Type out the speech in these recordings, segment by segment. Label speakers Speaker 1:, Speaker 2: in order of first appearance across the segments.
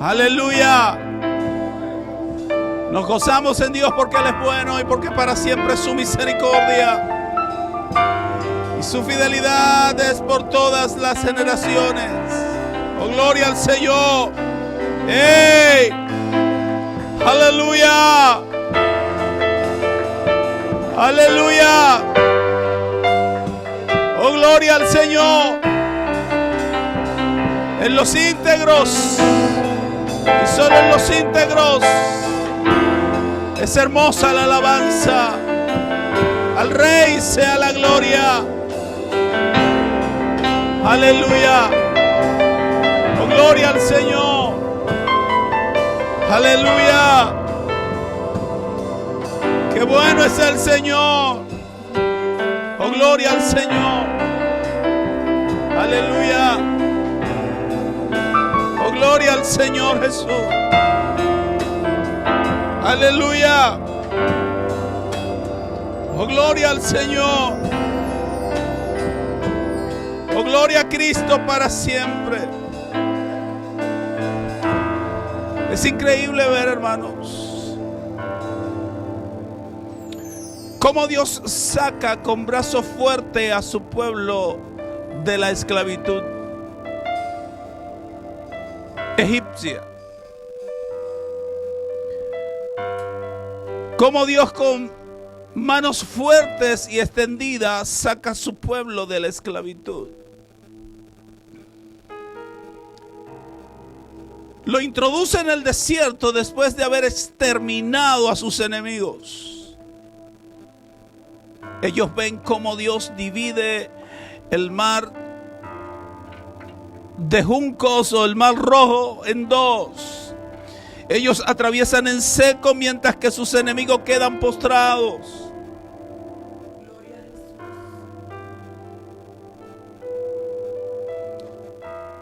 Speaker 1: Aleluya. Nos gozamos en Dios porque Él es bueno y porque para siempre es su misericordia. Y su fidelidad es por todas las generaciones. Oh, gloria al Señor. ¡Hey! ¡Aleluya! ¡Aleluya! ¡Oh, gloria al Señor! En los íntegros, y solo en los íntegros, es hermosa la alabanza. Al Rey sea la gloria. Aleluya. Oh, gloria al Señor. Aleluya. Qué bueno es el Señor. Oh, gloria al Señor. Aleluya. Oh, gloria al Señor Jesús. Aleluya. Oh, gloria al Señor. Oh, gloria a Cristo para siempre. Es increíble ver, hermanos, cómo Dios saca con brazo fuerte a su pueblo de la esclavitud egipcia. Cómo Dios con manos fuertes y extendidas saca a su pueblo de la esclavitud. Lo introduce en el desierto después de haber exterminado a sus enemigos. Ellos ven cómo Dios divide el mar de juncos o el mar rojo en dos. Ellos atraviesan en seco mientras que sus enemigos quedan postrados.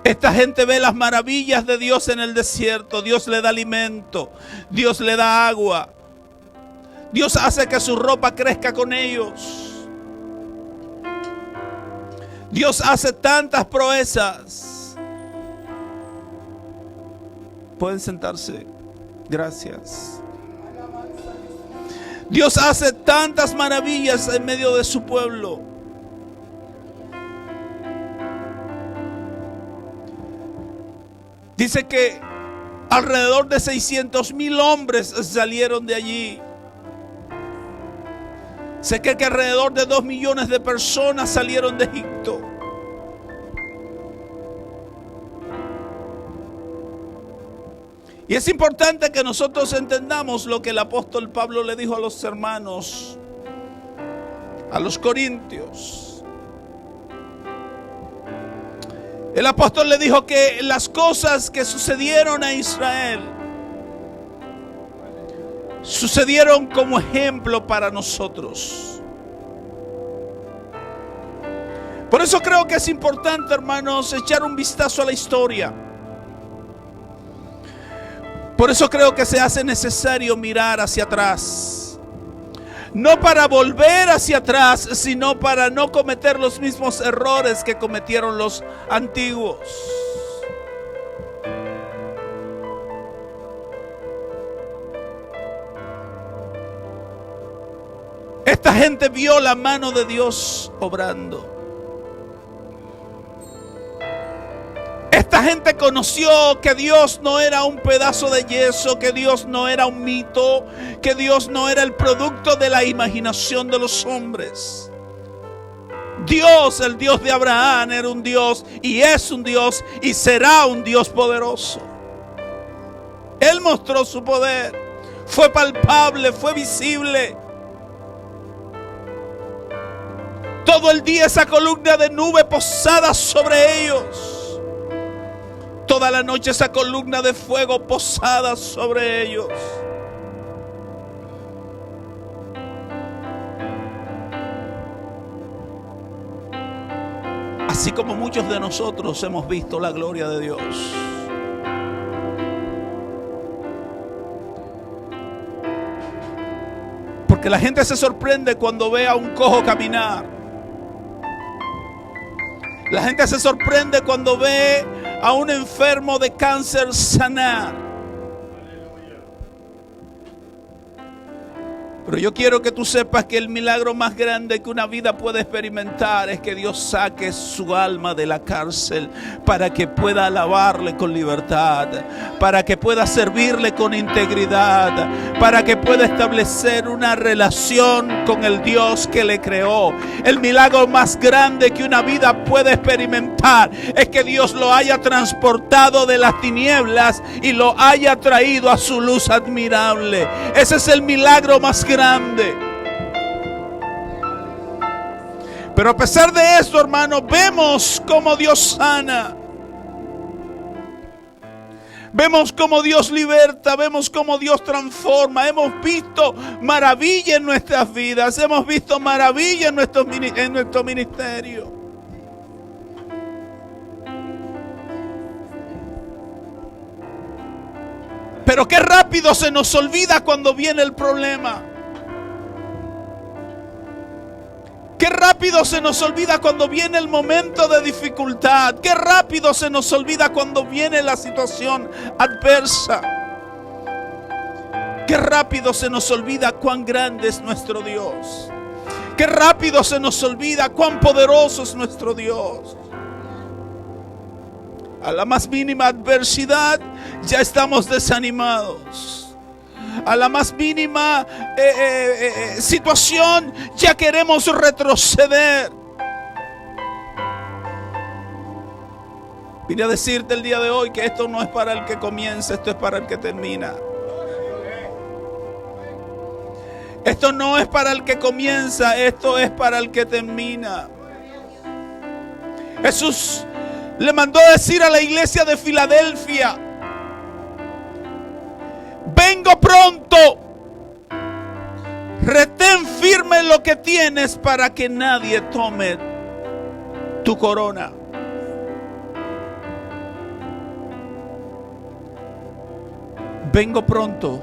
Speaker 1: Esta gente ve las maravillas de Dios en el desierto. Dios le da alimento, Dios le da agua, Dios hace que su ropa crezca con ellos. Dios hace tantas proezas. Pueden sentarse. Gracias. Dios hace tantas maravillas en medio de su pueblo. Dice que alrededor de 600,000 hombres salieron de allí. Sé que alrededor de 2 millones de personas salieron de Egipto. Y es importante que nosotros entendamos lo que el apóstol Pablo le dijo a los hermanos, a los corintios. El apóstol le dijo que las cosas que sucedieron a Israel sucedieron como ejemplo para nosotros. Por eso creo que es importante, hermanos, echar un vistazo a la historia. Por eso creo que se hace necesario mirar hacia atrás. No para volver hacia atrás, sino para no cometer los mismos errores que cometieron los antiguos. Esta gente vio la mano de Dios obrando. Esta gente conoció que Dios no era un pedazo de yeso, que Dios no era un mito, que Dios no era el producto de la imaginación de los hombres. Dios, el Dios de Abraham, era un Dios y es un Dios y será un Dios poderoso. Él mostró su poder, fue palpable, fue visible. Todo el día esa columna de nube posada sobre ellos. Toda la noche esa columna de fuego posada sobre ellos. Así como muchos de nosotros hemos visto la gloria de Dios. Porque la gente se sorprende cuando ve a un cojo caminar. La gente se sorprende cuando ve a un enfermo de cáncer sanar. Pero yo quiero que tú sepas que el milagro más grande que una vida puede experimentar es que Dios saque su alma de la cárcel para que pueda alabarle con libertad, para que pueda servirle con integridad, para que pueda establecer una relación con el Dios que le creó. El milagro más grande que una vida puede experimentar es que Dios lo haya transportado de las tinieblas y lo haya traído a su luz admirable. Ese es el milagro más grande. Pero a pesar de esto, hermanos, vemos cómo Dios sana. Vemos cómo Dios liberta, vemos cómo Dios transforma. Hemos visto maravilla en nuestras vidas, hemos visto maravilla en nuestro ministerio. Pero qué rápido se nos olvida cuando viene el problema. Qué rápido se nos olvida cuando viene el momento de dificultad. Qué rápido se nos olvida cuando viene la situación adversa. Qué rápido se nos olvida cuán grande es nuestro Dios. Qué rápido se nos olvida cuán poderoso es nuestro Dios. A la más mínima adversidad ya estamos desanimados. A la más mínima situación ya queremos retroceder. Vine a decirte el día de hoy que esto no es para el que comienza, esto es para el que termina. Esto no es para el que comienza, esto es para el que termina. Jesús le mandó a decir a la iglesia de Filadelfia: vengo pronto, retén firme lo que tienes para que nadie tome tu corona. Vengo pronto,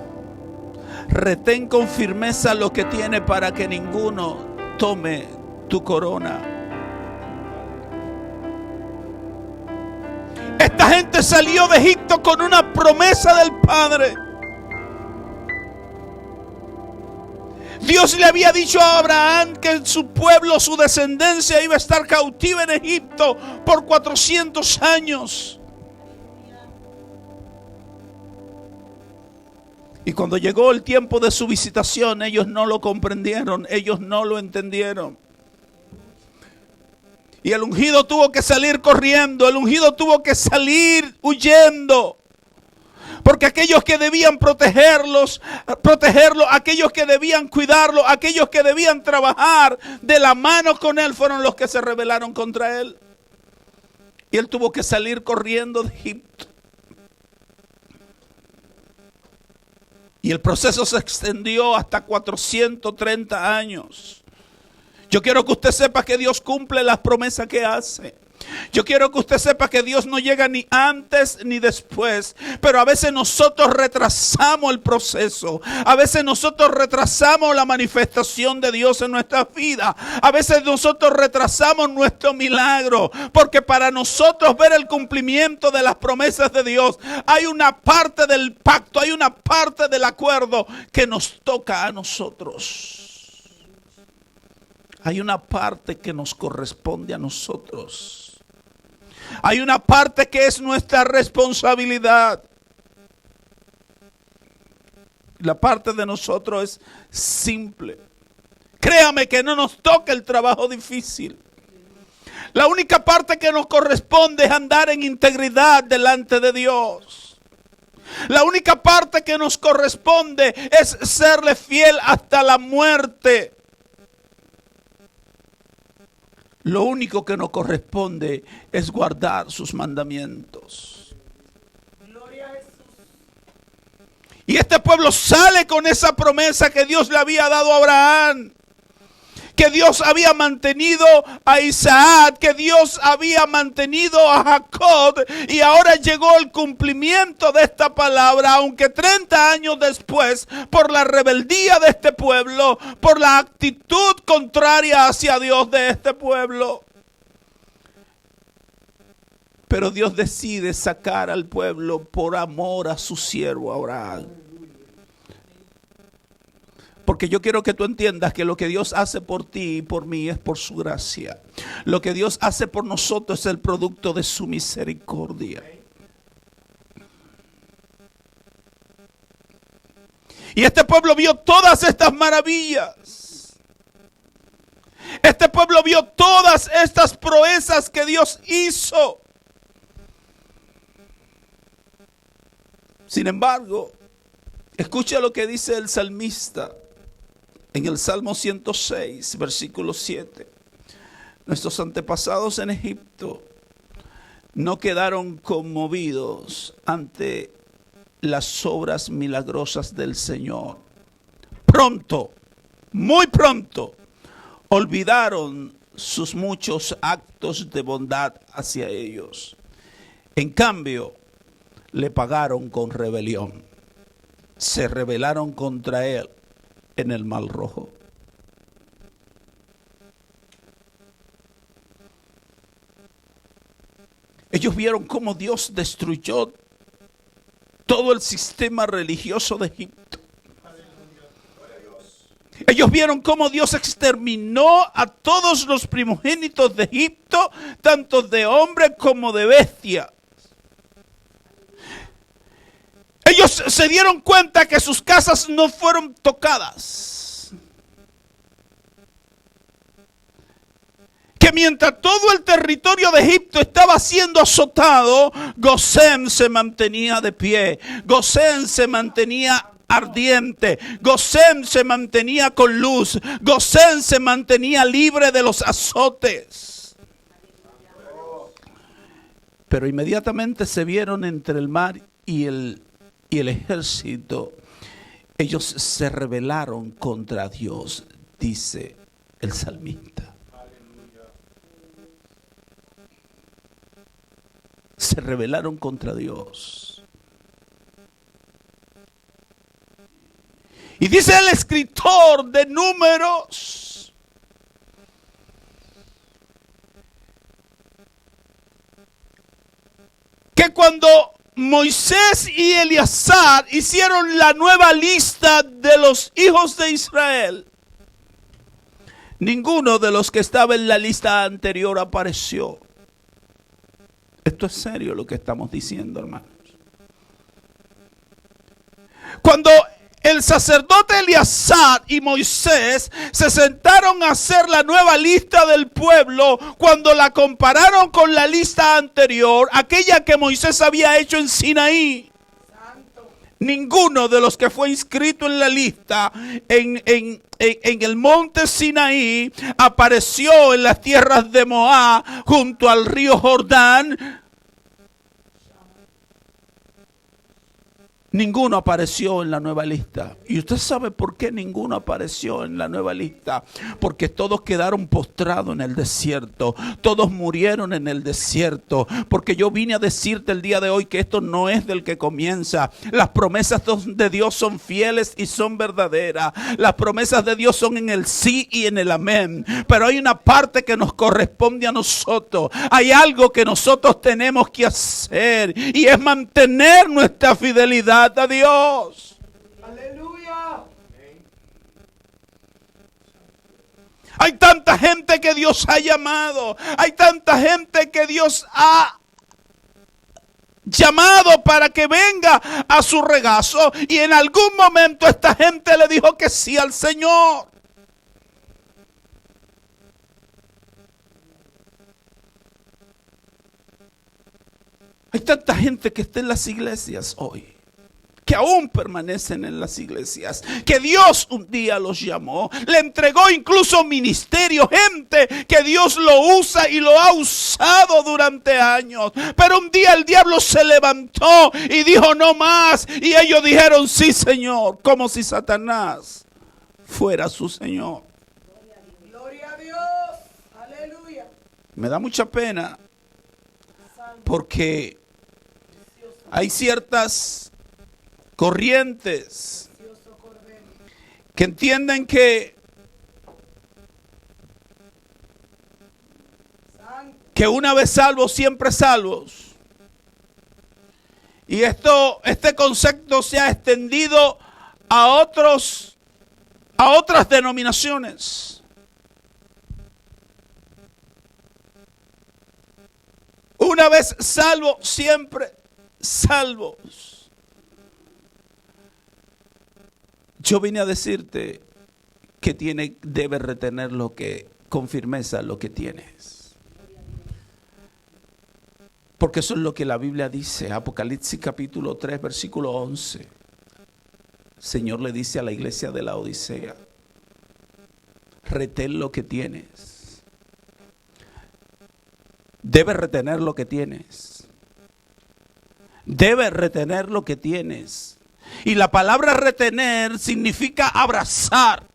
Speaker 1: retén con firmeza lo que tienes para que ninguno tome tu corona. Esta gente salió de Egipto con una promesa del Padre. Dios le había dicho a Abraham que su pueblo, su descendencia iba a estar cautiva en Egipto por 400 años. Y cuando llegó el tiempo de su visitación, ellos no lo comprendieron, ellos no lo entendieron. Y el ungido tuvo que salir corriendo, el ungido tuvo que salir huyendo. Porque aquellos que debían protegerlo, aquellos que debían cuidarlo, aquellos que debían trabajar de la mano con él, fueron los que se rebelaron contra él. Y él tuvo que salir corriendo de Egipto. Y el proceso se extendió hasta 430 años. Yo quiero que usted sepa que Dios cumple las promesas que hace. Yo quiero que usted sepa que Dios no llega ni antes ni después. Pero a veces nosotros retrasamos el proceso. A veces nosotros retrasamos la manifestación de Dios en nuestra vida. A veces nosotros retrasamos nuestro milagro. Porque para nosotros ver el cumplimiento de las promesas de Dios, hay una parte del pacto, hay una parte del acuerdo que nos toca a nosotros. Hay una parte que nos corresponde a nosotros. Hay una parte que es nuestra responsabilidad. La parte de nosotros es simple. Créame que no nos toca el trabajo difícil. La única parte que nos corresponde es andar en integridad delante de Dios. La única parte que nos corresponde es serle fiel hasta la muerte. Lo único que nos corresponde es guardar sus mandamientos. Gloria a Jesús. Y este pueblo sale con esa promesa que Dios le había dado a Abraham. Que Dios había mantenido a Isaac, que Dios había mantenido a Jacob, y ahora llegó el cumplimiento de esta palabra, aunque 30 años después, por la rebeldía de este pueblo, por la actitud contraria hacia Dios de este pueblo. Pero Dios decide sacar al pueblo por amor a su siervo Abraham. Porque yo quiero que tú entiendas que lo que Dios hace por ti y por mí es por su gracia. Lo que Dios hace por nosotros es el producto de su misericordia. Y este pueblo vio todas estas maravillas. Este pueblo vio todas estas proezas que Dios hizo. Sin embargo, escucha lo que dice el salmista en el Salmo 106, versículo 7. Nuestros antepasados en Egipto no quedaron conmovidos ante las obras milagrosas del Señor. Pronto, muy pronto, olvidaron sus muchos actos de bondad hacia ellos. En cambio, le pagaron con rebelión. Se rebelaron contra él en el Mar Rojo. Ellos vieron cómo Dios destruyó todo el sistema religioso de Egipto. Ellos vieron cómo Dios exterminó a todos los primogénitos de Egipto, tanto de hombre como de bestia. Ellos se dieron cuenta que sus casas no fueron tocadas. Que mientras todo el territorio de Egipto estaba siendo azotado, Gosén se mantenía de pie. Gosén se mantenía ardiente. Gosén se mantenía con luz. Gosén se mantenía libre de los azotes. Pero inmediatamente se vieron entre el mar y el ejército. Ellos se rebelaron contra Dios, dice el salmista. Se rebelaron contra Dios. Y dice el escritor de Números que cuando Moisés y Eleazar hicieron la nueva lista de los hijos de Israel, ninguno de los que estaba en la lista anterior apareció. Esto es serio lo que estamos diciendo, hermanos. Cuando el sacerdote Eleazar y Moisés se sentaron a hacer la nueva lista del pueblo, cuando la compararon con la lista anterior, aquella que Moisés había hecho en Sinaí, ninguno de los que fue inscrito en la lista en el monte Sinaí apareció en las tierras de Moab junto al río Jordán. Ninguno apareció en la nueva lista. ¿Y usted sabe por qué ninguno apareció en la nueva lista? Porque todos quedaron postrados en el desierto. Todos murieron en el desierto. Porque yo vine a decirte el día de hoy que esto no es del que comienza. Las promesas de Dios son fieles y son verdaderas. Las promesas de Dios son en el sí y en el amén. Pero hay una parte que nos corresponde a nosotros. Hay algo que nosotros tenemos que hacer. Y es mantener nuestra fidelidad a Dios.
Speaker 2: Aleluya.
Speaker 1: Hay tanta gente que Dios ha llamado. Hay tanta gente que Dios ha llamado para que venga a su regazo. Y en algún momento esta gente le dijo que sí al Señor. Hay tanta gente que está en las iglesias hoy, que aún permanecen en las iglesias, que Dios un día los llamó, le entregó incluso ministerio, gente que Dios lo usa y lo ha usado durante años, pero un día el diablo se levantó y dijo no más, y ellos dijeron sí Señor, como si Satanás fuera su Señor.
Speaker 2: Gloria a Dios. Aleluya.
Speaker 1: Me da mucha pena porque hay ciertas corrientes que entienden que que una vez salvos, siempre salvos. Y este concepto se ha extendido a otras denominaciones. Una vez salvo, siempre salvos. Yo vine a decirte que debes retener con firmeza lo que tienes. Porque eso es lo que la Biblia dice. Apocalipsis capítulo 3, versículo 11. El Señor le dice a la iglesia de la Odisea: retén lo que tienes. Debes retener lo que tienes. Debes retener lo que tienes. Y la palabra retener significa abrazar.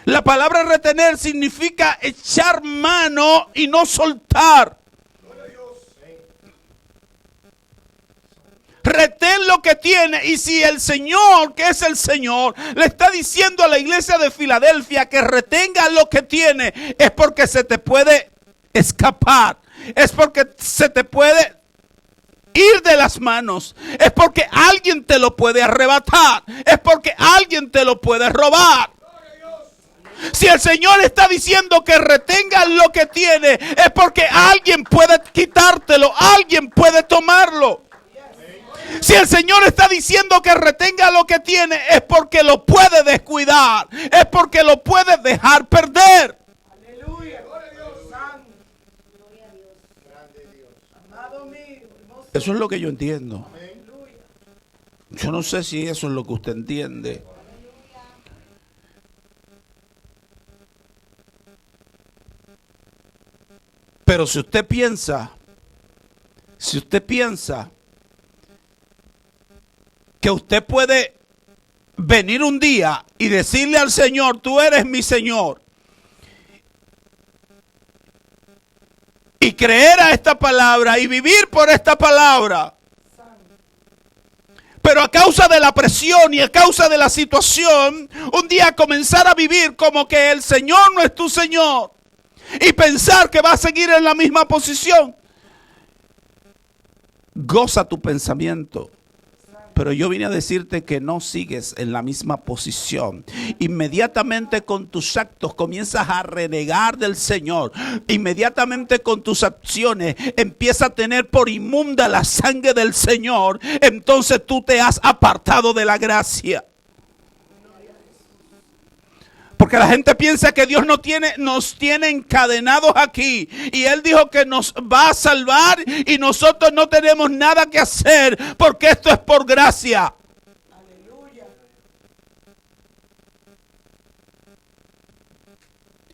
Speaker 1: La palabra retener significa echar mano y no soltar. Retén lo que tiene. Y si el Señor, que es el Señor, le está diciendo a la iglesia de Filadelfia que retenga lo que tiene, es porque se te puede escapar. Es porque se te puede ir de las manos. Es porque alguien te lo puede arrebatar. Es porque alguien te lo puede robar. Si el Señor está diciendo que retengas lo que tiene, es porque alguien puede quitártelo, alguien puede tomarlo. Si el Señor está diciendo que retenga lo que tiene, es porque lo puede descuidar, es porque lo puede dejar perder.
Speaker 2: Aleluya. Gloria a Dios. Santo. Gloria a Dios. Grande Dios. Amado mío. Hermoso.
Speaker 1: Eso es lo que yo entiendo.
Speaker 2: Aleluya.
Speaker 1: Yo no sé si eso es lo que usted entiende. Pero si usted piensa que usted puede venir un día y decirle al Señor: tú eres mi Señor, y creer a esta palabra y vivir por esta palabra, pero a causa de la presión y a causa de la situación, un día comenzar a vivir como que el Señor no es tu Señor y pensar que vas a seguir en la misma posición, goza tu pensamiento. Pero yo vine a decirte que no sigues en la misma posición. Inmediatamente con tus actos comienzas a renegar del Señor. Inmediatamente con tus acciones empieza a tener por inmunda la sangre del Señor. Entonces tú te has apartado de la gracia. Porque la gente piensa que Dios nos tiene encadenados aquí. Y Él dijo que nos va a salvar y nosotros no tenemos nada que hacer porque esto es por gracia.
Speaker 2: Aleluya.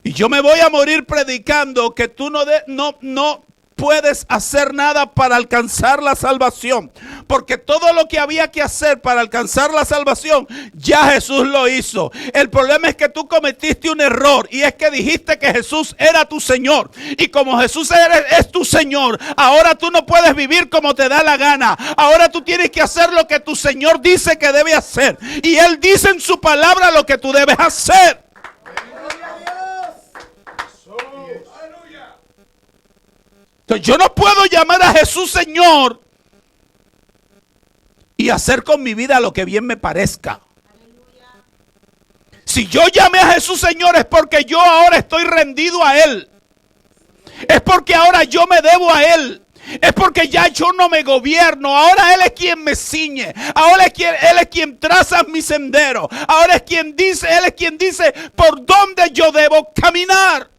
Speaker 1: Y yo me voy a morir predicando que tú no puedes hacer nada para alcanzar la salvación. Porque todo lo que había que hacer para alcanzar la salvación, ya Jesús lo hizo. El problema es que tú cometiste un error. Y es que dijiste que Jesús era tu Señor. Y como Jesús es tu Señor, ahora tú no puedes vivir como te da la gana. Ahora tú tienes que hacer lo que tu Señor dice que debe hacer. Y Él dice en su palabra lo que tú debes hacer. Entonces yo no puedo llamar a Jesús Señor y hacer con mi vida lo que bien me parezca. Si yo llamé a Jesús Señor es porque yo ahora estoy rendido a Él. Es porque ahora yo me debo a Él. Es porque ya yo no me gobierno. Ahora Él es quien me ciñe. Ahora Él es quien traza mi sendero. Ahora Él es quien dice por dónde yo debo caminar.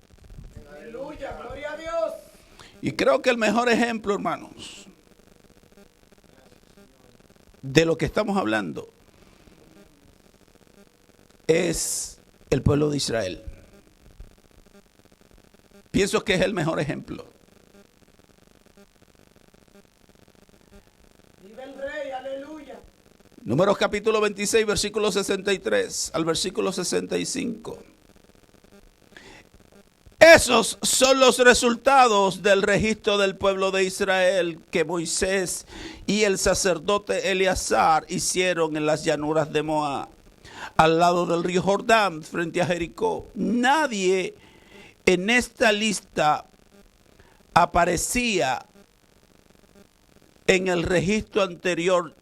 Speaker 2: Aleluya, gloria a Dios.
Speaker 1: Y creo que el mejor ejemplo, hermanos, de lo que estamos hablando es el pueblo de Israel. Pienso que es el mejor ejemplo.
Speaker 2: Vive el Rey, aleluya.
Speaker 1: Números capítulo 26, versículo 63 al versículo 65. Esos son los resultados del registro del pueblo de Israel que Moisés y el sacerdote Eleazar hicieron en las llanuras de Moab. al lado del río Jordán, frente a Jericó. Nadie en esta lista aparecía en el registro anterior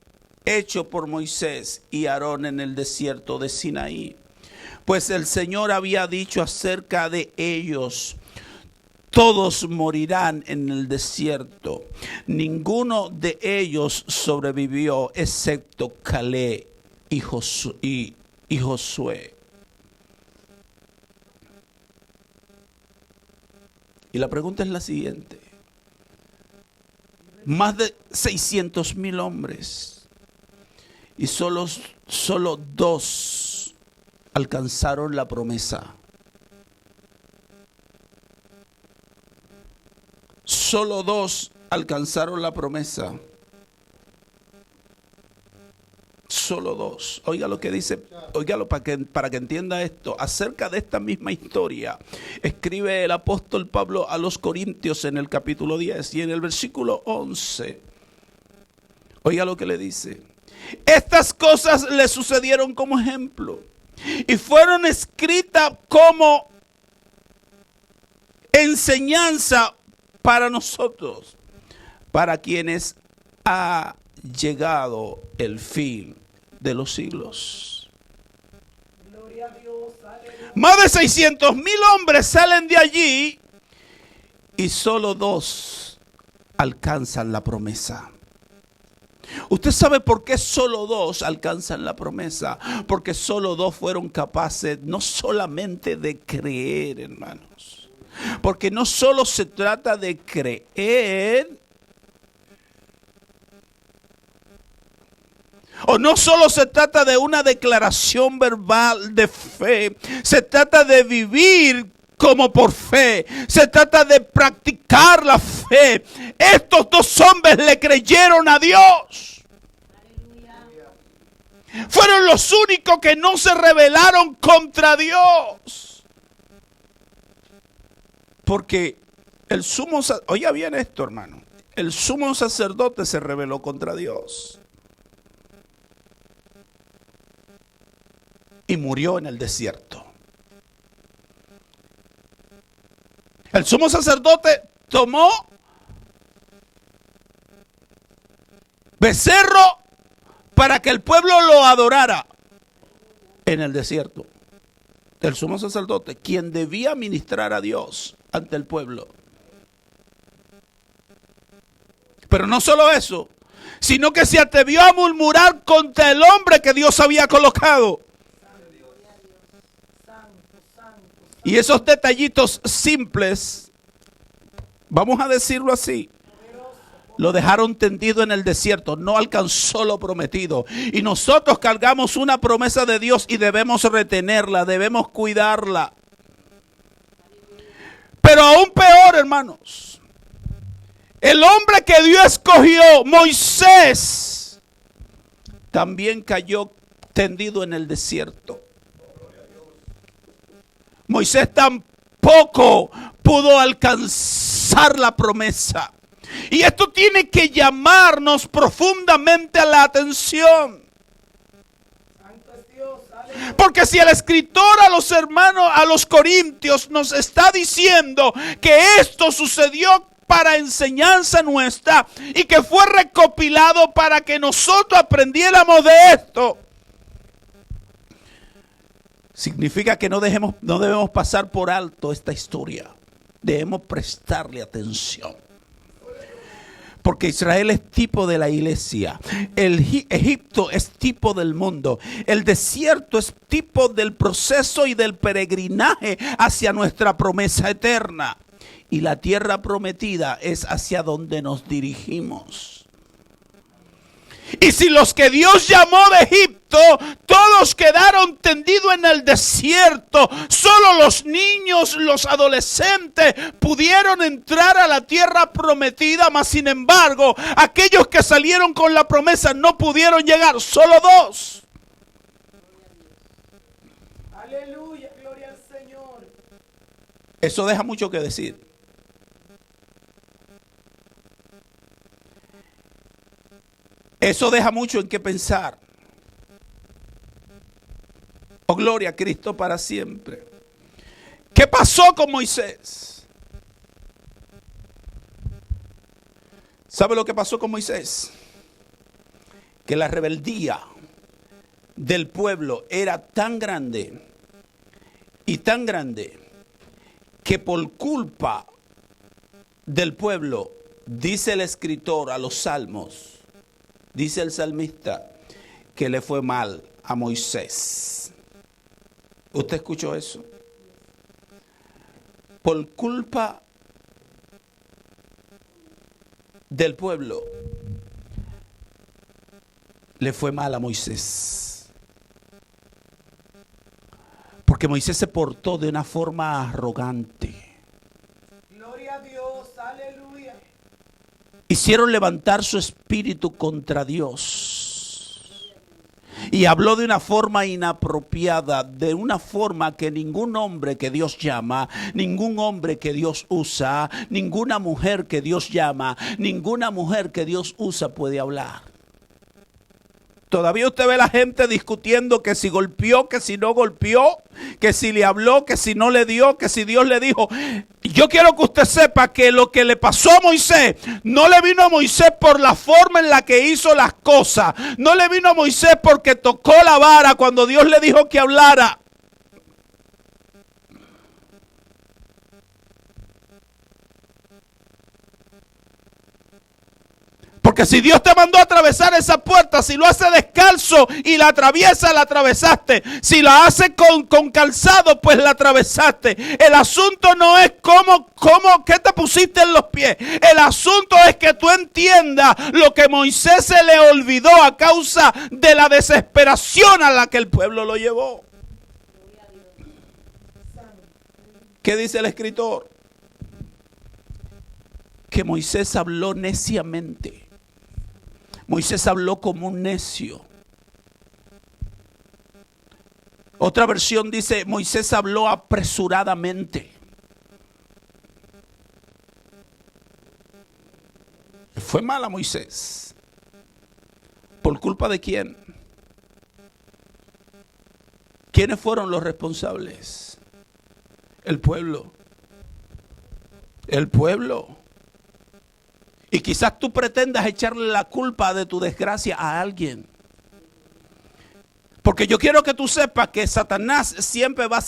Speaker 1: hecho por Moisés y Aarón en el desierto de Sinaí. Pues el Señor había dicho acerca de ellos: todos morirán en el desierto. Ninguno de ellos sobrevivió excepto Caleb y Josué. Y la pregunta es la siguiente. Más de 600,000 hombres y solo 2 alcanzaron la promesa. Solo 2 alcanzaron la promesa. Solo 2. Oiga lo que dice, óigalo para que entienda esto. Acerca de esta misma historia, escribe el apóstol Pablo a los Corintios en el capítulo 10 y en el versículo 11. Oiga lo que le dice. Estas cosas le sucedieron como ejemplo y fueron escritas como enseñanza para nosotros, para quienes ha llegado el fin de los siglos.
Speaker 2: Gloria a Dios, aleluya.
Speaker 1: Más de 600,000 hombres salen de allí y solo 2 alcanzan la promesa. ¿Usted sabe por qué solo 2 alcanzan la promesa? Porque solo 2 fueron capaces no solamente de creer, hermanos. Porque no solo se trata de creer, o no solo se trata de una declaración verbal de fe, se trata de vivir como por fe, se trata de practicar la fe. Estos 2 hombres le creyeron a Dios. Fueron los únicos que no se rebelaron contra Dios. Porque el sumo sacerdote, oiga bien esto, hermano, el sumo sacerdote se rebeló contra Dios y murió en el desierto. El sumo sacerdote tomó becerro para que el pueblo lo adorara en el desierto. El sumo sacerdote, quien debía ministrar a Dios ante el pueblo. Pero no solo eso, sino que se atrevió a murmurar contra el hombre que Dios había colocado. Y esos detallitos simples, vamos a decirlo así, lo dejaron tendido en el desierto, no alcanzó lo prometido. Y nosotros cargamos una promesa de Dios y debemos retenerla, debemos cuidarla. Pero aún peor, hermanos, el hombre que Dios escogió, Moisés, también cayó tendido en el desierto. Moisés tampoco pudo alcanzar la promesa. Y esto tiene que llamarnos profundamente a la atención.
Speaker 2: Santo es Dios, aleluya.
Speaker 1: Porque si el escritor a los hermanos, a los corintios, nos está diciendo que esto sucedió para enseñanza nuestra y que fue recopilado para que nosotros aprendiéramos de esto, significa que no debemos pasar por alto esta historia. Debemos prestarle atención. Porque Israel es tipo de la iglesia. Egipto es tipo del mundo. El desierto es tipo del proceso y del peregrinaje hacia nuestra promesa eterna. Y la tierra prometida es hacia donde nos dirigimos. Y si los que Dios llamó de Egipto, todos quedaron tendidos en el desierto, solo los niños, los adolescentes pudieron entrar a la tierra prometida, mas sin embargo, aquellos que salieron con la promesa no pudieron llegar, solo 2.
Speaker 2: Aleluya, gloria al Señor.
Speaker 1: Eso deja mucho que decir. Eso deja mucho en qué pensar. gloria a Cristo para siempre. ¿Qué pasó con Moisés? ¿Sabe lo que pasó con Moisés? Que la rebeldía del pueblo era tan grande y tan grande que por culpa del pueblo, dice el escritor a los salmos, dice el salmista, que le fue mal a Moisés. ¿Usted escuchó eso? Por culpa del pueblo, le fue mal a Moisés. Porque Moisés se portó de una forma arrogante.
Speaker 2: Gloria a Dios, aleluya.
Speaker 1: Hicieron levantar su espíritu contra Dios. Y habló de una forma inapropiada, de una forma que ningún hombre que Dios llama, ningún hombre que Dios usa, ninguna mujer que Dios llama, ninguna mujer que Dios usa puede hablar. Todavía usted ve a la gente discutiendo que si golpeó, que si no golpeó, que si le habló, que si no le dio, que si Dios le dijo. Yo quiero que usted sepa que lo que le pasó a Moisés, no le vino a Moisés por la forma en la que hizo las cosas. No le vino a Moisés porque tocó la vara cuando Dios le dijo que hablara. Porque si Dios te mandó a atravesar esa puerta, si lo hace descalzo y la atraviesa, la atravesaste. Si la hace con calzado, pues la atravesaste. El asunto no es qué te pusiste en los pies. El asunto es que tú entiendas lo que Moisés se le olvidó a causa de la desesperación a la que el pueblo lo llevó. ¿Qué dice el escritor? Que Moisés habló neciamente. Moisés habló como un necio. Otra versión dice, Moisés habló apresuradamente. Fue mal a Moisés. ¿Por culpa de quién? ¿Quiénes fueron los responsables? El pueblo. El pueblo. Y quizás tú pretendas echarle la culpa de tu desgracia a alguien. Porque yo quiero que tú sepas que Satanás siempre va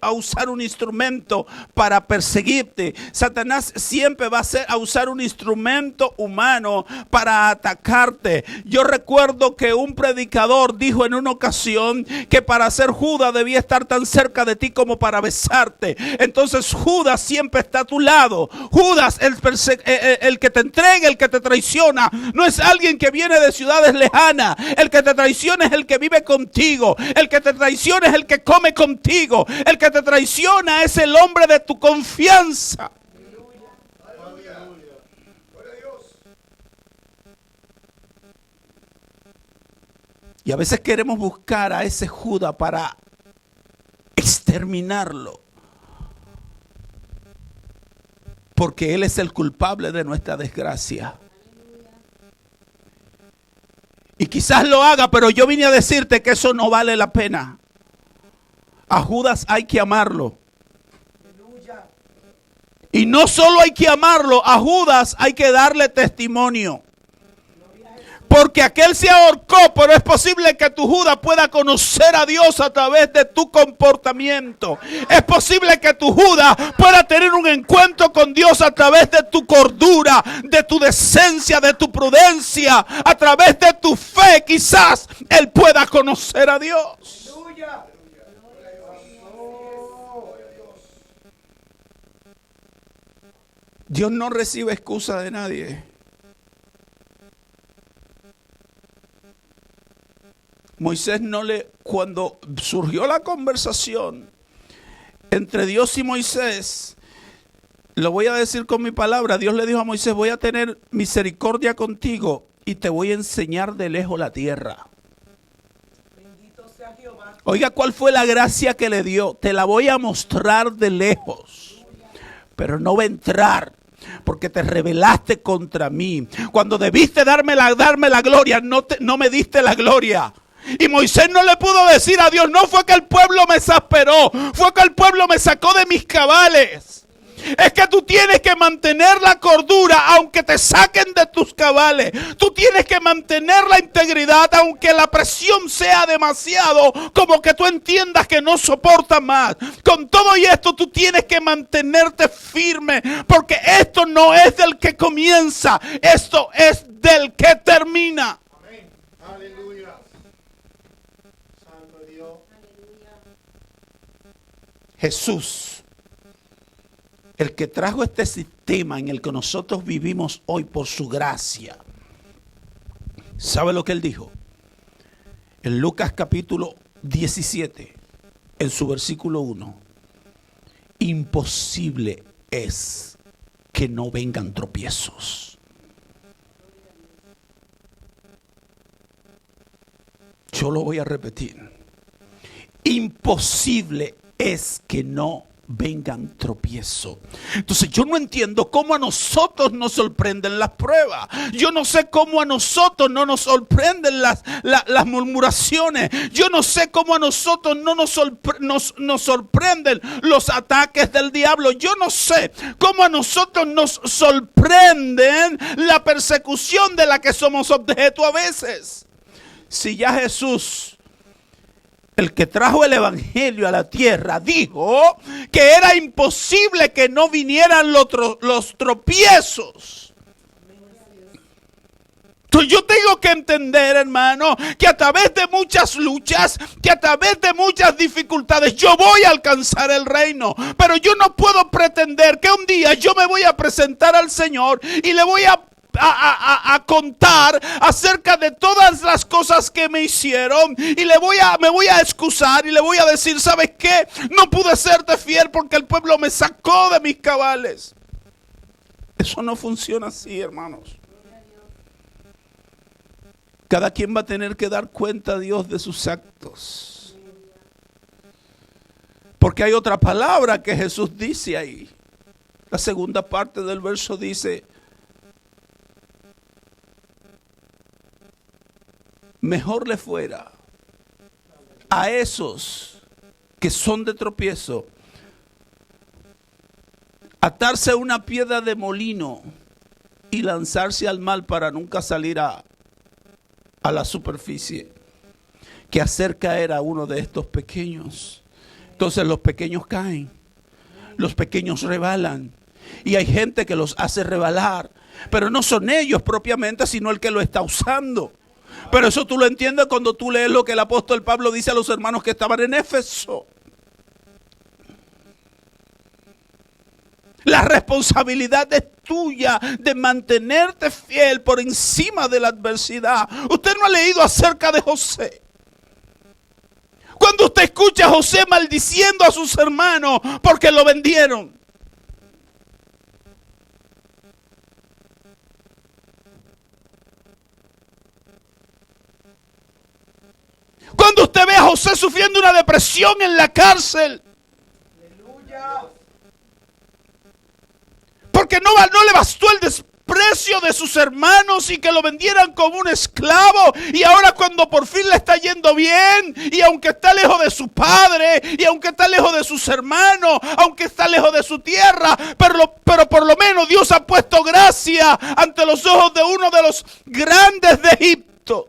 Speaker 1: a usar un instrumento para perseguirte. Satanás siempre va a usar un instrumento humano para atacarte. Yo recuerdo que un predicador dijo en una ocasión que para ser Judas debía estar tan cerca de ti como para besarte. Entonces Judas siempre está a tu lado. Judas, el que te entrega, el que te traiciona, no es alguien que viene de ciudades lejanas. El que te traiciona es el que vive contigo. El que te traiciona es el que come contigo. El que te traiciona es el hombre de tu confianza. Y a veces queremos buscar a ese Judas para exterminarlo. Porque él es el culpable de nuestra desgracia. Y quizás lo haga, pero yo vine a decirte que eso no vale la pena. A Judas hay que amarlo. Y no solo hay que amarlo, a Judas hay que darle testimonio. Porque aquel se ahorcó, pero es posible que tu Judas pueda conocer a Dios a través de tu comportamiento. Es posible que tu Judas pueda tener un encuentro con Dios a través de tu cordura, de tu decencia, de tu prudencia, a través de tu fe. Quizás él pueda conocer a Dios. Dios no recibe excusa de nadie. Moisés cuando surgió la conversación entre Dios y Moisés, lo voy a decir con mi palabra, Dios le dijo a Moisés, voy a tener misericordia contigo y te voy a enseñar de lejos la tierra.
Speaker 2: Bendito sea Jehová.
Speaker 1: Oiga, ¿cuál fue la gracia que le dio? Te la voy a mostrar de lejos, pero no va a entrar. Porque te rebelaste contra mí. Cuando debiste darme la gloria, no me diste la gloria. Y Moisés no le pudo decir a Dios, no fue que el pueblo me exasperó, fue que el pueblo me sacó de mis cabales. Es que tú tienes que mantener la cordura aunque te saquen de tus cabales. Tú tienes que mantener la integridad aunque la presión sea demasiado, como que tú entiendas que no soportas más. Con todo y esto tú tienes que mantenerte firme, porque esto no es del que comienza, esto es del que termina.
Speaker 2: Amén. Aleluya. Santo Dios.
Speaker 1: Jesús, el que trajo este sistema en el que nosotros vivimos hoy por su gracia, ¿sabe lo que él dijo? En Lucas capítulo 17, en su versículo 1, imposible es que no vengan tropiezos. Yo lo voy a repetir. Imposible es que no vengan tropiezos. Entonces yo no entiendo cómo a nosotros nos sorprenden las pruebas. Yo no sé cómo a nosotros no nos sorprenden las murmuraciones. Yo no sé cómo a nosotros no nos sorprenden los ataques del diablo. Yo no sé cómo a nosotros nos sorprenden la persecución de la que somos objeto a veces. Si ya Jesús, el que trajo el evangelio a la tierra, dijo que era imposible que no vinieran los tropiezos. Entonces yo tengo que entender, hermano, que a través de muchas luchas, que a través de muchas dificultades, yo voy a alcanzar el reino. Pero yo no puedo pretender que un día yo me voy a presentar al Señor y le voy a contar acerca de todas las cosas que me hicieron y me voy a excusar y le voy a decir, ¿sabes qué? No pude serte fiel porque el pueblo me sacó de mis cabales. Eso no funciona así, hermanos. Cada quien va a tener que dar cuenta a Dios de sus actos. Porque hay otra palabra que Jesús dice ahí. La segunda parte del verso dice: mejor le fuera a esos que son de tropiezo atarse a una piedra de molino y lanzarse al mar para nunca salir a la superficie, que hacer caer a uno de estos pequeños. Entonces los pequeños caen, los pequeños rebalan, y hay gente que los hace rebalar, pero no son ellos propiamente, sino el que lo está usando. Pero eso tú lo entiendes cuando tú lees lo que el apóstol Pablo dice a los hermanos que estaban en Éfeso. La responsabilidad es tuya de mantenerte fiel por encima de la adversidad. Usted no ha leído acerca de José. Cuando usted escucha a José maldiciendo a sus hermanos porque lo vendieron. Cuando usted ve a José sufriendo una depresión en la cárcel.
Speaker 2: Aleluya.
Speaker 1: Porque no le bastó el desprecio de sus hermanos y que lo vendieran como un esclavo. Y ahora cuando por fin le está yendo bien, y aunque está lejos de su padre, y aunque está lejos de sus hermanos, aunque está lejos de su tierra, pero por lo menos Dios ha puesto gracia ante los ojos de uno de los grandes de Egipto.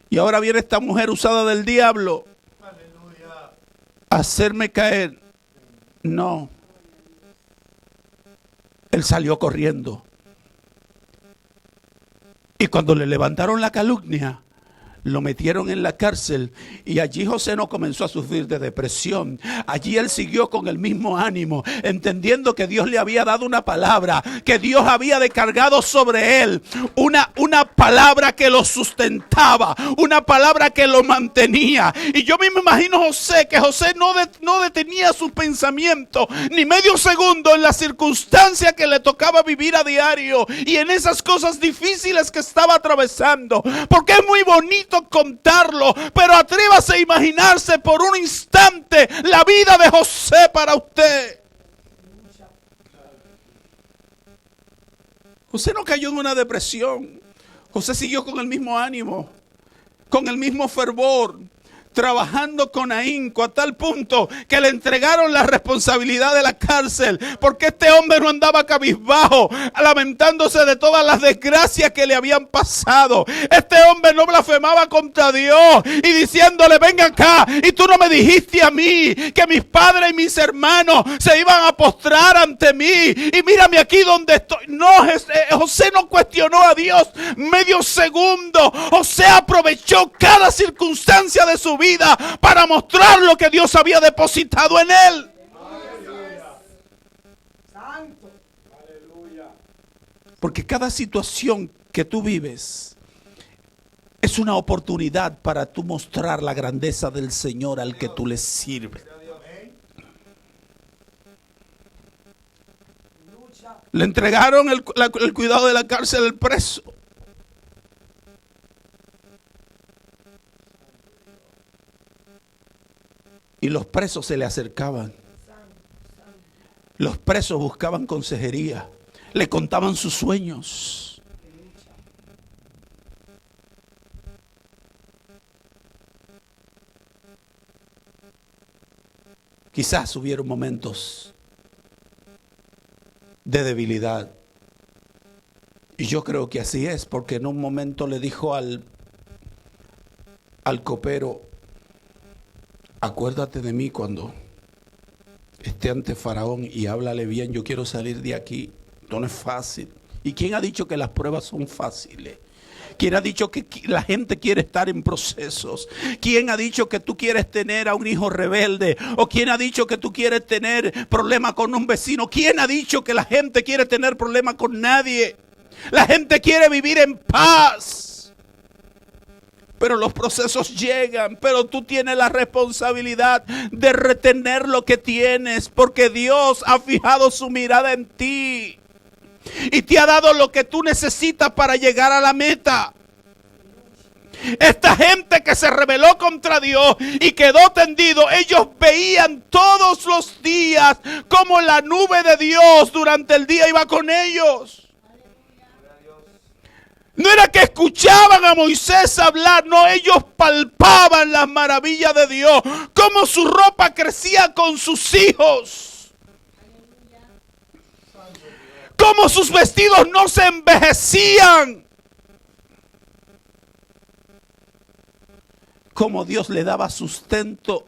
Speaker 1: Y ahora viene esta mujer usada del diablo a hacerme caer. No. Él salió corriendo. Y cuando le levantaron la calumnia, lo metieron en la cárcel, y allí José no comenzó a sufrir de depresión. Allí él siguió con el mismo ánimo, entendiendo que Dios le había dado una palabra, que Dios había descargado sobre él una palabra que lo sustentaba, una palabra que lo mantenía. Y yo me imagino José, que José no detenía sus pensamientos ni medio segundo en la circunstancia que le tocaba vivir a diario y en esas cosas difíciles que estaba atravesando, porque es muy bonito contarlo, pero atrévase a imaginarse por un instante la vida de José para usted. José no cayó en una depresión. José siguió con el mismo ánimo. con el mismo fervor, trabajando con ahínco, a tal punto que le entregaron la responsabilidad de la cárcel, porque este hombre no andaba cabizbajo, lamentándose de todas las desgracias que le habían pasado. Este hombre no blasfemaba contra Dios y diciéndole: venga acá, y tú no me dijiste a mí que mis padres y mis hermanos se iban a postrar ante mí, y mírame aquí donde estoy. No, José no cuestionó a Dios medio segundo. José aprovechó cada circunstancia de su vida para mostrar lo que Dios había depositado en él.
Speaker 2: Santo. Aleluya.
Speaker 1: Porque cada situación que tú vives es una oportunidad para tú mostrar la grandeza del Señor al que tú le sirves. Le entregaron el cuidado de la cárcel al preso. Y los presos se le acercaban. Los presos buscaban consejería. Le contaban sus sueños. Quizás hubieron momentos de debilidad. Y yo creo que así es, porque en un momento le dijo al copero: acuérdate de mí cuando esté ante Faraón y háblale bien, yo quiero salir de aquí. Esto no es fácil. ¿Y quién ha dicho que las pruebas son fáciles? ¿Quién ha dicho que la gente quiere estar en procesos? ¿Quién ha dicho que tú quieres tener a un hijo rebelde? ¿O quién ha dicho que tú quieres tener problemas con un vecino? ¿Quién ha dicho que la gente quiere tener problemas con nadie? La gente quiere vivir en paz. Pero los procesos llegan, pero tú tienes la responsabilidad de retener lo que tienes, porque Dios ha fijado su mirada en ti y te ha dado lo que tú necesitas para llegar a la meta. Esta gente que se rebeló contra Dios y quedó tendido, ellos veían todos los días cómo la nube de Dios durante el día iba con ellos. No era que escuchaban a Moisés hablar, no, ellos palpaban las maravillas de Dios, cómo su ropa crecía con sus hijos, cómo sus vestidos no se envejecían, cómo Dios le daba sustento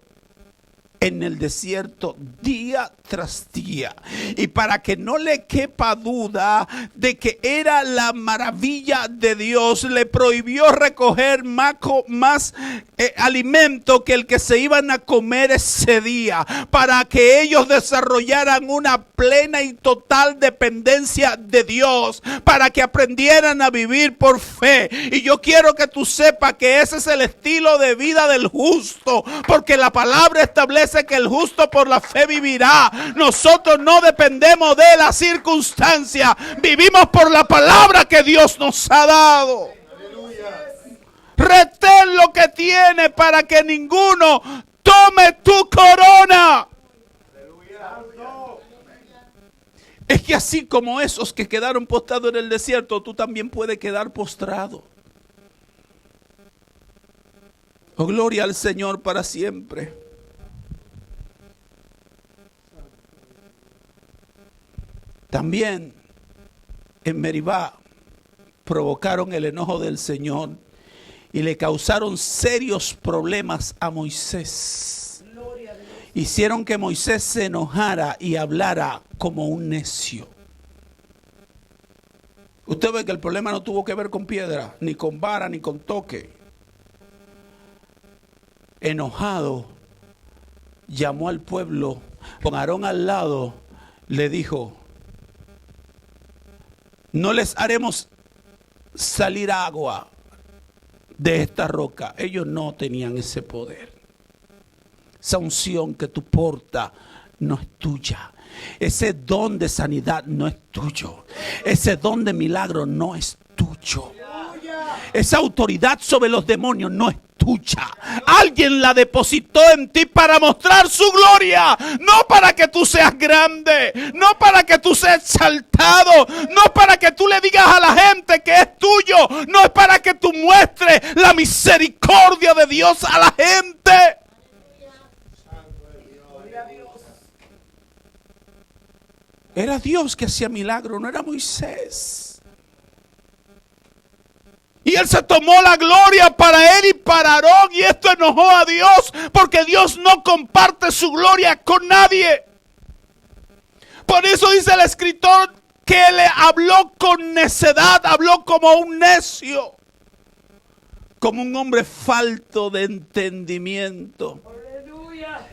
Speaker 1: en el desierto día tras día. Y para que no le quepa duda de que era la maravilla de Dios, le prohibió recoger más alimento que el que se iban a comer ese día, para que ellos desarrollaran una plena y total dependencia de Dios, para que aprendieran a vivir por fe. Y yo quiero que tú sepas que ese es el estilo de vida del justo, porque la palabra establece que el justo por la fe vivirá. Nosotros no dependemos de la circunstancia, vivimos por la palabra que Dios nos ha dado. Retén lo que tiene para que ninguno tome tu corona. Es que así como esos que quedaron postrados en el desierto, tú también puedes quedar postrado. Oh, gloria al Señor para siempre. También en Meribá provocaron el enojo del Señor y le causaron serios problemas a Moisés. Hicieron que Moisés se enojara y hablara como un necio. Usted ve que el problema no tuvo que ver con piedra, ni con vara, ni con toque. Enojado, llamó al pueblo, con Aarón al lado, le dijo: no les haremos salir agua de esta roca. Ellos no tenían ese poder. Esa unción que tú portas no es tuya. Ese don de sanidad no es tuyo. Ese don de milagro no es tuyo. Esa autoridad sobre los demonios no es tuya. tuya. Alguien la depositó en ti para mostrar su gloria. No para que tú seas grande. No para que tú seas exaltado. No para que tú le digas a la gente que es tuyo. No es para que tú muestres la misericordia de Dios a la gente. Era Dios que hacía milagros, no era Moisés. Y él se tomó la gloria para él y para Aarón. Y esto enojó a Dios, porque Dios no comparte su gloria con nadie. Por eso dice el escritor que le habló con necedad, habló como un necio, como un hombre falto de entendimiento.
Speaker 2: Aleluya.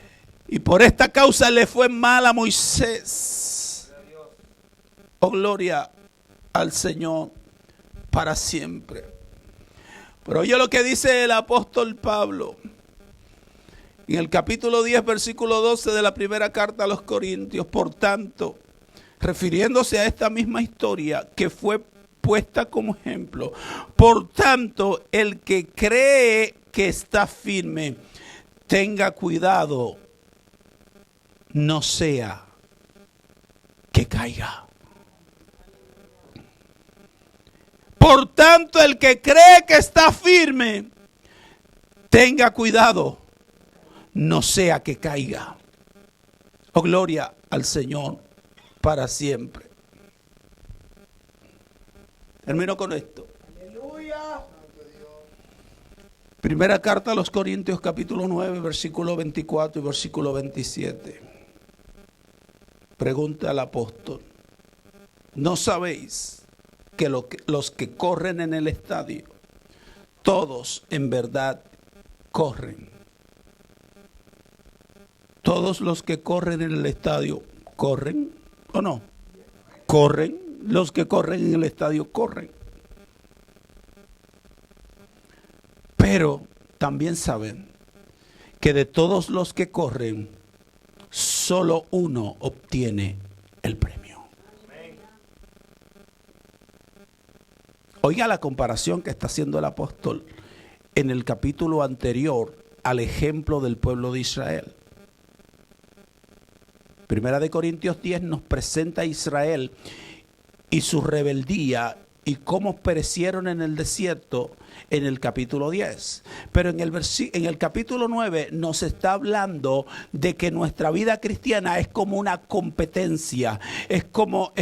Speaker 1: Y por esta causa le fue mal a Moisés. Oh, gloria al Señor para siempre. Pero oye lo que dice el apóstol Pablo en el capítulo 10, versículo 12 de la primera carta a los Corintios. Por tanto, refiriéndose a esta misma historia que fue puesta como ejemplo, por tanto, el que cree que está firme, tenga cuidado, no sea que caiga. Por tanto, el que cree que está firme, tenga cuidado, no sea que caiga. Oh, gloria al Señor para siempre. Termino con esto.
Speaker 2: Aleluya.
Speaker 1: Primera carta a los Corintios, capítulo 9, versículo 24 y versículo 27. Pregunta al apóstol: ¿no sabéis que los que corren en el estadio, todos en verdad corren? Todos los que corren en el estadio, ¿corren o no? Corren. Los que corren en el estadio, corren. Pero también saben que de todos los que corren, solo uno obtiene el premio. Oiga la comparación que está haciendo el apóstol en el capítulo anterior al ejemplo del pueblo de Israel. Primera de Corintios 10 nos presenta a Israel y su rebeldía y cómo perecieron en el desierto en el capítulo 10. Pero en el capítulo 9 nos está hablando de que nuestra vida cristiana es como una competencia, es como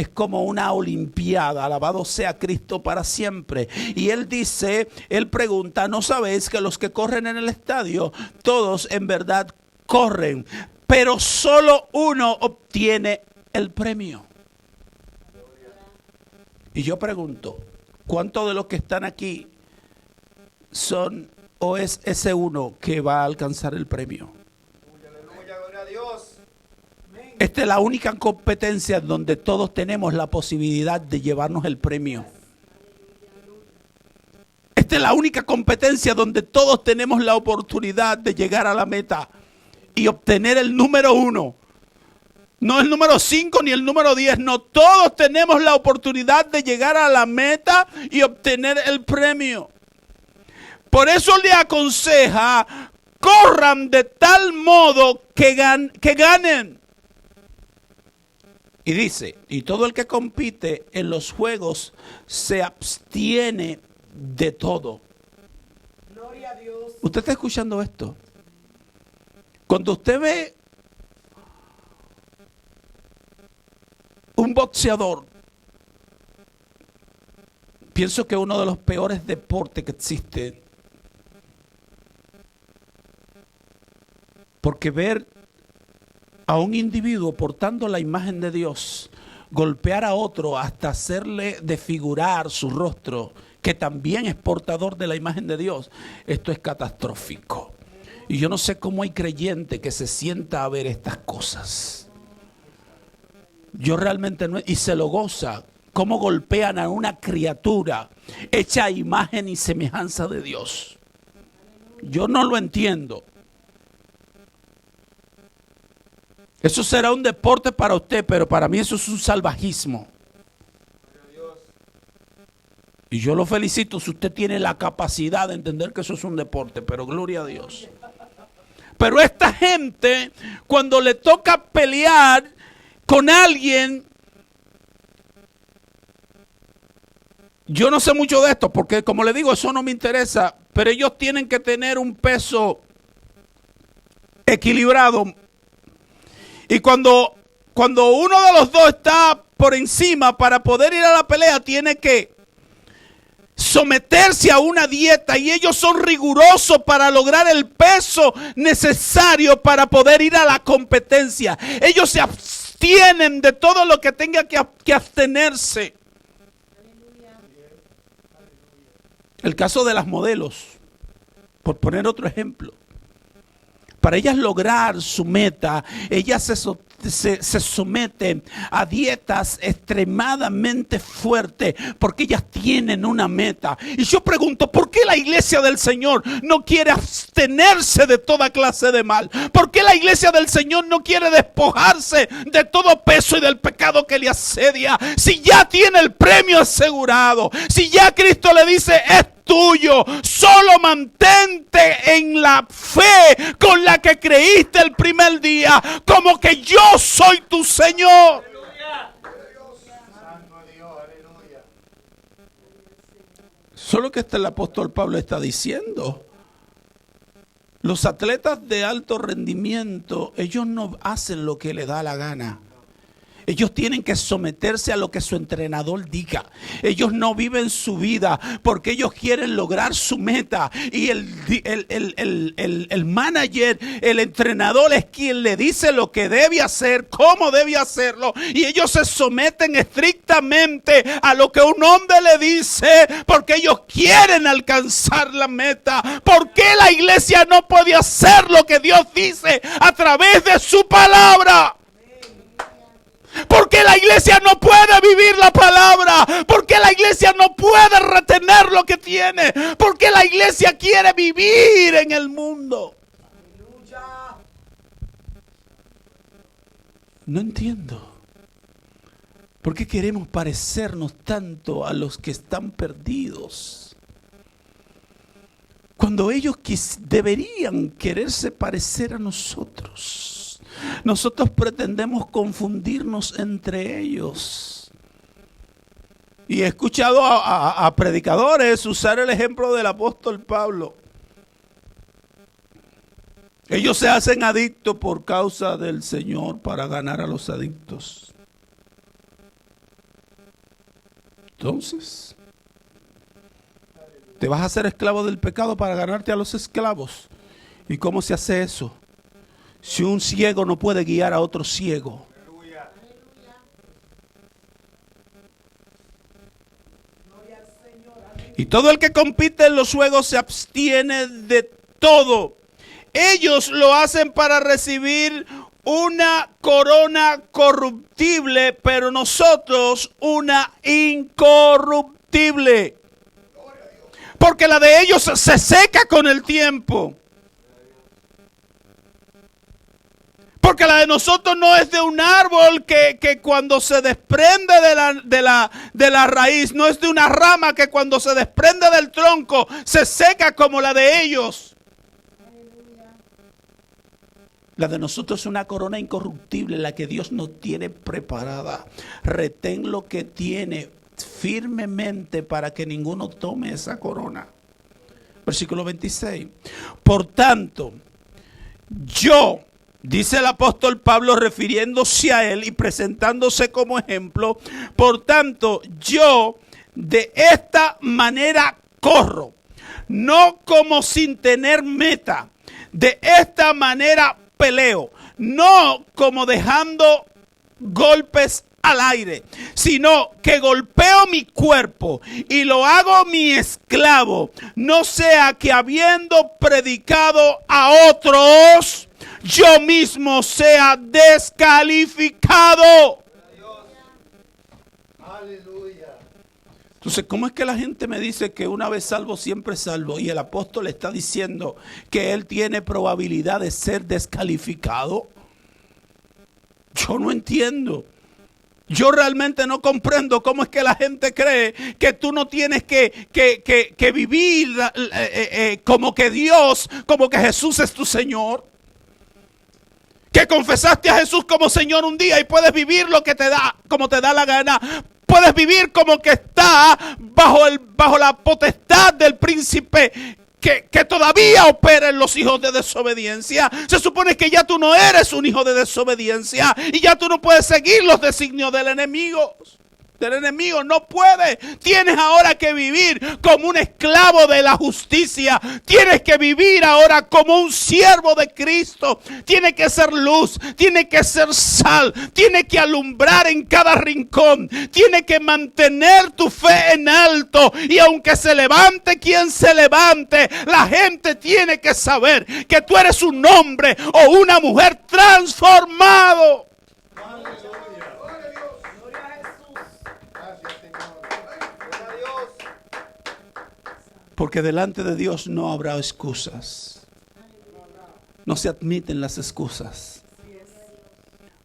Speaker 1: una olimpiada. Alabado sea Cristo para siempre. Y él dice, él pregunta: ¿no sabéis que los que corren en el estadio, todos en verdad corren, pero solo uno obtiene el premio? Y yo pregunto, ¿cuántos de los que están aquí son o es ese uno que va a alcanzar el premio?
Speaker 2: Aleluya, gloria a Dios.
Speaker 1: Esta es la única competencia donde todos tenemos la posibilidad de llevarnos el premio. Esta es la única competencia donde todos tenemos la oportunidad de llegar a la meta y obtener el número 1. No el número 5 ni el número 10, no, todos tenemos la oportunidad de llegar a la meta y obtener el premio. Por eso le aconseja: corran de tal modo que ganen. Y dice: y todo el que compite en los juegos se abstiene de todo.
Speaker 2: Gloria a Dios.
Speaker 1: ¿Usted está escuchando esto? Cuando usted ve un boxeador, pienso que uno de los peores deportes que existe, porque ver a un individuo portando la imagen de Dios golpear a otro hasta hacerle desfigurar su rostro, que también es portador de la imagen de Dios, esto es catastrófico. Y yo no sé cómo hay creyente que se sienta a ver estas cosas. Yo realmente no, y se lo goza, cómo golpean a una criatura hecha a imagen y semejanza de Dios. Yo no lo entiendo. Eso será un deporte para usted, pero para mí eso es un salvajismo. Y yo lo felicito si usted tiene la capacidad de entender que eso es un deporte, pero gloria a Dios. Pero esta gente, cuando le toca pelear con alguien, yo no sé mucho de esto, porque como le digo, eso no me interesa, pero ellos tienen que tener un peso equilibrado. Y cuando uno de los dos está por encima, para poder ir a la pelea, tiene que someterse a una dieta, y ellos son rigurosos para lograr el peso necesario para poder ir a la competencia. Ellos se abstienen de todo lo que tenga que abstenerse. El caso de las modelos, por poner otro ejemplo. Para ellas lograr su meta, ellas se someten a dietas extremadamente fuertes porque ellas tienen una meta. Y yo pregunto, ¿por qué la iglesia del Señor no quiere abstenerse de toda clase de mal? ¿Por qué la iglesia del Señor no quiere despojarse de todo peso y del pecado que le asedia? Si ya tiene el premio asegurado, si ya Cristo le dice, es tuyo, solo mantente en la fe con la que creíste el primer día, como que yo soy tu Señor. Solo que el apóstol Pablo está diciendo, los atletas de alto rendimiento, ellos no hacen lo que les da la gana. Ellos tienen que someterse a lo que su entrenador diga. Ellos no viven su vida porque ellos quieren lograr su meta. Y el manager, el entrenador es quien le dice lo que debe hacer, cómo debe hacerlo. Y ellos se someten estrictamente a lo que un hombre le dice porque ellos quieren alcanzar la meta. ¿Por qué la iglesia no puede hacer lo que Dios dice a través de su palabra? ¿Por qué la iglesia no puede vivir la palabra? ¿Por qué la iglesia no puede retener lo que tiene? ¿Por qué la iglesia quiere vivir en el mundo? No entiendo. ¿Por qué queremos parecernos tanto a los que están perdidos? Cuando ellos deberían quererse parecer a nosotros. Nosotros pretendemos confundirnos entre ellos. Y he escuchado a predicadores usar el ejemplo del apóstol Pablo. Ellos se hacen adictos por causa del Señor para ganar a los adictos. Entonces, ¿te vas a hacer esclavo del pecado para ganarte a los esclavos? ¿Y cómo se hace eso? Si un ciego no puede guiar a otro ciego. Y todo el que compite en los juegos se abstiene de todo. Ellos lo hacen para recibir una corona corruptible, pero nosotros una incorruptible. Porque la de ellos se seca con el tiempo. Porque la de nosotros no es de un árbol que cuando se desprende de la raíz, no es de una rama que cuando se desprende del tronco se seca como la de ellos. La de nosotros es una corona incorruptible, la que Dios nos tiene preparada. Retén lo que tiene firmemente para que ninguno tome esa corona. Versículo 26. Por tanto, yo... Dice el apóstol Pablo refiriéndose a él y presentándose como ejemplo. Por tanto, yo de esta manera corro, no como sin tener meta. De esta manera peleo, no como dejando golpes al aire, sino que golpeo mi cuerpo y lo hago mi esclavo. No sea que habiendo predicado a otros, yo mismo sea descalificado. Aleluya. Entonces, ¿cómo es que la gente me dice que una vez salvo, siempre salvo? Y el apóstol está diciendo que él tiene probabilidad de ser descalificado. Yo no entiendo. Yo realmente no comprendo cómo es que la gente cree que tú no tienes que vivir como que Dios, como que Jesús es tu Señor. Que confesaste a Jesús como Señor un día y puedes vivir lo que te da, como te da la gana. Puedes vivir como que está bajo la potestad del príncipe que todavía opera en los hijos de desobediencia. Se supone que ya tú no eres un hijo de desobediencia y ya tú no puedes seguir los designios del enemigo. No puedes. Tienes ahora que vivir como un esclavo de la justicia. Tienes que vivir ahora como un siervo de Cristo. Tienes que ser luz, tienes que ser sal, tienes que alumbrar en cada rincón. Tienes que mantener tu fe en alto. Y aunque se levante quien se levante, la gente tiene que saber que tú eres un hombre o una mujer transformado. Porque delante de Dios no habrá excusas. No se admiten las excusas.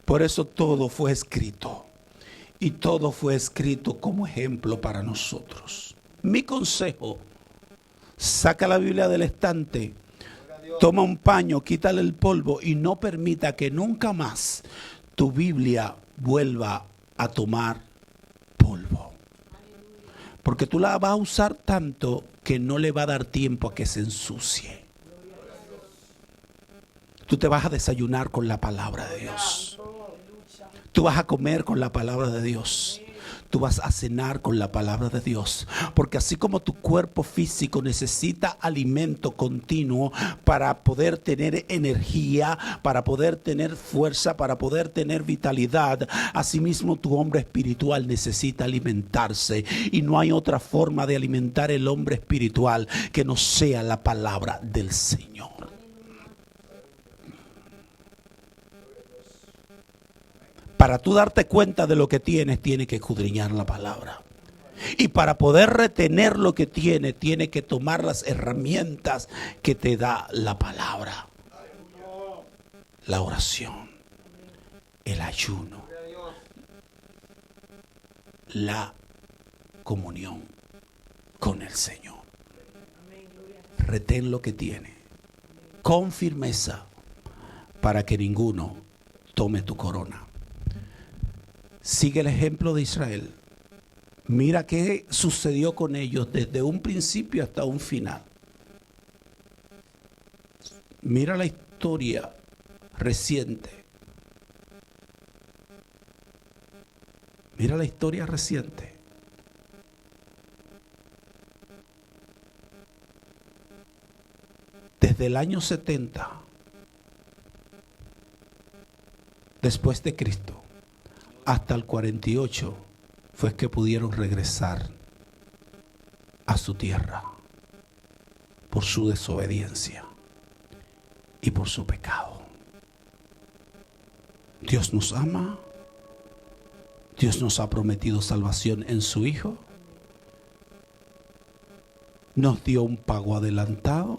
Speaker 1: Por eso todo fue escrito. Y todo fue escrito como ejemplo para nosotros. Mi consejo: saca la Biblia del estante, toma un paño, quítale el polvo y no permita que nunca más tu Biblia vuelva a tomar polvo. Porque tú la vas a usar tanto que no le va a dar tiempo a que se ensucie. Tú te vas a desayunar con la palabra de Dios. Tú vas a comer con la palabra de Dios. Tú vas a cenar con la palabra de Dios. Porque así como tu cuerpo físico necesita alimento continuo para poder tener energía, para poder tener fuerza, para poder tener vitalidad, asimismo tu hombre espiritual necesita alimentarse. Y no hay otra forma de alimentar el hombre espiritual que no sea la palabra del Señor. Para tú darte cuenta de lo que tienes, tienes que escudriñar la palabra. Y para poder retener lo que tienes, tienes que tomar las herramientas que te da la palabra. La oración, el ayuno, la comunión con el Señor. Retén lo que tienes con firmeza para que ninguno tome tu corona. Sigue el ejemplo de Israel. Mira qué sucedió con ellos desde un principio hasta un final. Mira la historia reciente. Mira la historia reciente. Desde el año 70 después de Cristo hasta el 48 fue que pudieron regresar a su tierra por su desobediencia y por su pecado. Dios nos ama. Dios nos ha prometido salvación en su Hijo. Nos dio un pago adelantado.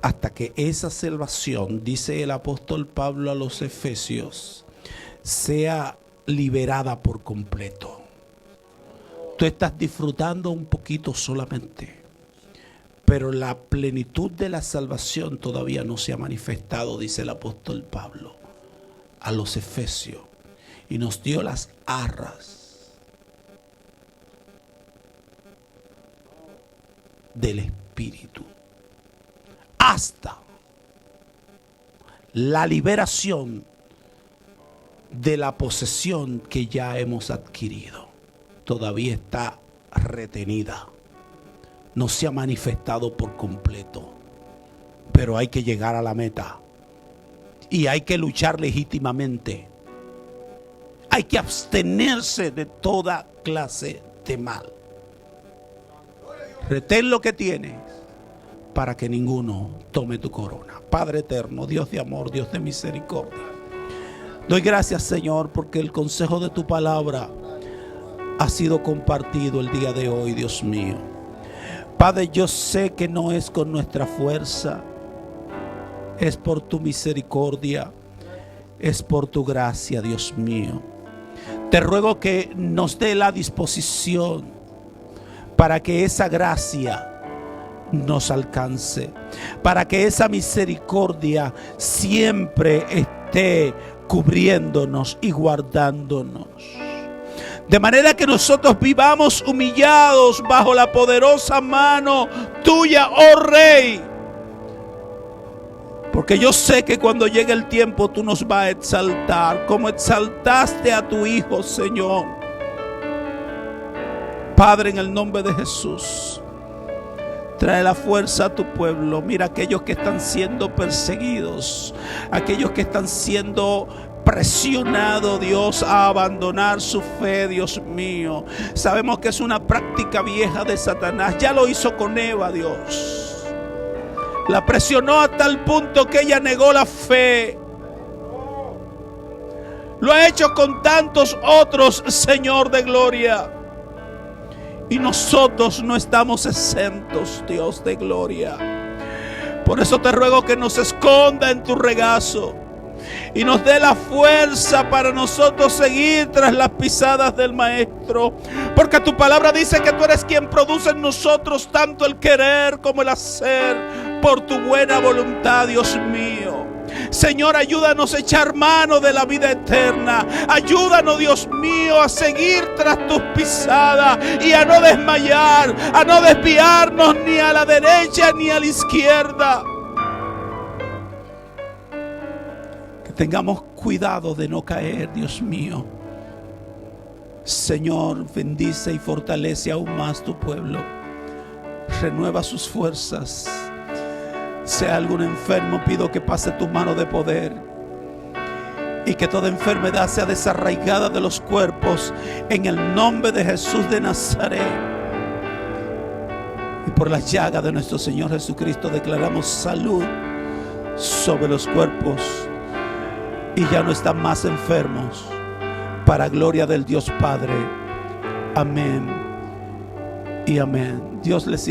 Speaker 1: Hasta que esa salvación, dice el apóstol Pablo a los Efesios, sea liberada por completo. Tú estás disfrutando un poquito solamente, pero la plenitud de la salvación todavía no se ha manifestado, dice el apóstol Pablo a los Efesios, y nos dio las arras del Espíritu hasta la liberación de la posesión que ya hemos adquirido. Todavía está retenida, no se ha manifestado por completo, pero hay que llegar a la meta y hay que luchar legítimamente. Hay que abstenerse de toda clase de mal. Retén lo que tienes para que ninguno tome tu corona. Padre eterno, Dios de amor, Dios de misericordia, doy gracias, Señor, porque el consejo de tu palabra ha sido compartido el día de hoy, Dios mío. Padre, yo sé que no es con nuestra fuerza, es por tu misericordia. es por tu gracia, Dios mío. Te ruego que nos dé la disposición para que esa gracia nos alcance, para que esa misericordia siempre esté cubriéndonos y guardándonos, de manera que nosotros vivamos humillados bajo la poderosa mano tuya, oh Rey. Porque yo sé que cuando llegue el tiempo tú nos vas a exaltar, como exaltaste a tu Hijo, Señor. Padre, en el nombre de Jesús, trae la fuerza a tu pueblo. Mira aquellos que están siendo perseguidos, aquellos que están siendo presionados, Dios, a abandonar su fe, Dios mío. Sabemos que es una práctica vieja de Satanás. Ya lo hizo con Eva, Dios. La presionó a tal punto que ella negó la fe. Lo ha hecho con tantos otros, Señor de gloria. Y nosotros no estamos exentos, Dios de gloria. Por eso te ruego que nos esconda en tu regazo y nos dé la fuerza para nosotros seguir tras las pisadas del Maestro. Porque tu palabra dice que tú eres quien produce en nosotros tanto el querer como el hacer por tu buena voluntad, Dios mío. Señor, ayúdanos a echar mano de la vida eterna. Ayúdanos, Dios mío, a seguir tras tus pisadas y a no desmayar, a no desviarnos ni a la derecha ni a la izquierda. Que tengamos cuidado de no caer, Dios mío. Señor, bendice y fortalece aún más tu pueblo. Renueva sus fuerzas. Sea algún enfermo, pido que pase tu mano de poder y que toda enfermedad sea desarraigada de los cuerpos en el nombre de Jesús de Nazaret. Y por las llagas de nuestro Señor Jesucristo declaramos salud sobre los cuerpos y ya no están más enfermos, para gloria del Dios Padre. Amén y amén. Dios les